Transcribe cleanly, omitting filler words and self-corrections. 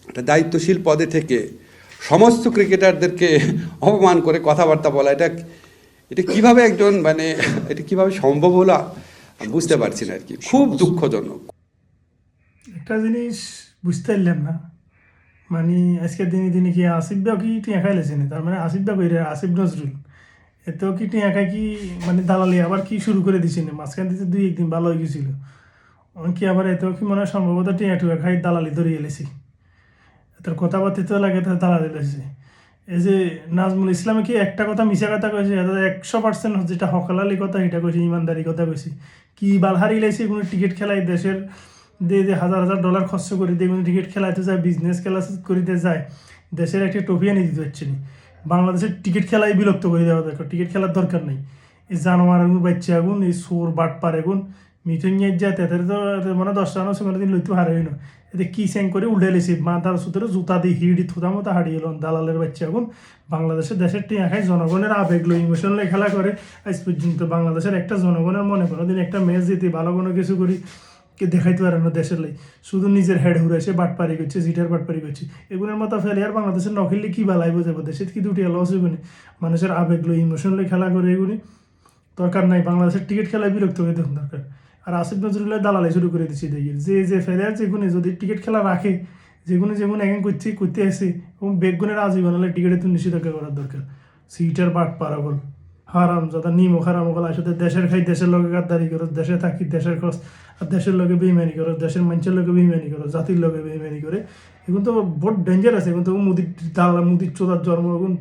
একটা দায়িত্বশীল পদে থেকে সমস্ত ক্রিকেটারদেরকে অপমান করে কথাবার্তা বলা, এটা এটা কীভাবে একজন মানে এটা কীভাবে সম্ভব হলো বুঝতে পারছি না আর কি, খুব দুঃখজনক। একটা জিনিস বুঝতে পারলাম না, মানে আজকের দিনে দিনে কি আসিফ দা কি টিয়া খাইলেছে না? তার মানে আসিফ দা কইরে আসিফ নজরুল এতেও কি টিয়া খাই কি মানে দালালি আবার কি শুরু করে দিছে না? মাঝখান থেকে দুই একদিন ভালো হয়ে গেছিল, কি আবার এতেও কি মনে হয় সম্ভবত টিয়া টুয়া খাই দালালি ধরিয়ে এলেছি। তার কথাবার্তা তো লাগে তার দালালি ধরেছে। এই যে নাজমুল ইসলামে কি একটা কথা মিশা কথা কয়েছে, 100% যেটা হকালালি কথা এটা কইছে, ইমানদারি কথা কইছে। কি বাল হারিয়ে লাইছে কোনো টিকিট খেলায় দেশের দিয়ে হাজার হাজার ডলার খরচ করে দিয়ে কোনো টিকিট খেলাইতে যায়, বিজনেস খেলা করিতে যায়, দেশের একটা ট্রফি এনে দিতে হচ্ছে না। বাংলাদেশের টিকিট খেলাই বিলুপ্ত করে দেওয়া দরকার, টিকিট খেলার দরকার নেই। এই জানোয়ার আগুন বাচ্চা আগুন, এই সোর বাট পার আগুন মিঠুন যায় তাদের তো মানে 10টা আনো সেখানে দিন লইতে হারাই না। এতে কি স্যাং করে উল্টে লেছি মাথার সুতরে জুতা দিয়ে হিড়ি থুতা মতো হারিয়ে এলো দালালের বাচ্চা আগুন। বাংলাদেশের দেশের টিয়া খায়, জনগণের আবেগ লো ইমোশনাল খেলা করে। আজ পর্যন্ত বাংলাদেশের একটা জনগণের মনে কোনোদিন একটা ম্যাচ জিতে ভালো কোনো কিছু করি কে দেখাইতে পারে না দেশের লাই, শুধু নিজের হেড হুড়াইছে বাটপারি করছে, জিটার বাটপারি করছে। এগুলোর মতো ফেলে আর বাংলাদেশের নখিলে কি বালাই বোঝাবো, দেশের কি দুটি লস হইব না? মানুষের আবেগ লো ইমোশনাল খেলা করে এগুলি দরকার নাই। বাংলাদেশের টিকিট খেলায় বিরক্ত হয়ে দেখুন দরকার। আর আসিফ নজরুলের দালালি শুরু করে দিচ্ছি দেখি, যে ফেলার যেগুলো যদি টিকিট খেলা রাখে, যেগুলো এখন করতে আসে এবং বেগুনের আজীবন হলে টিকিটে তো নিষেধাজ্ঞা করার দরকার। সিটার বাট পারাবল হারাম যাতে নিমো হারাম ওগুলো আসলে দেশের খাই, দেশের লোকে গাদ্দারি করো, দেশে থাকি দেশের খরচ, আর দেশের লোকে বেইমানি করো, দেশের মানুষের লোকে বেইমানি করো, জাতির লোকে বেইমানি করে। এখন তো বড় ডেঞ্জার আছে, এখন তো মুদির চোদার জন্ম এখন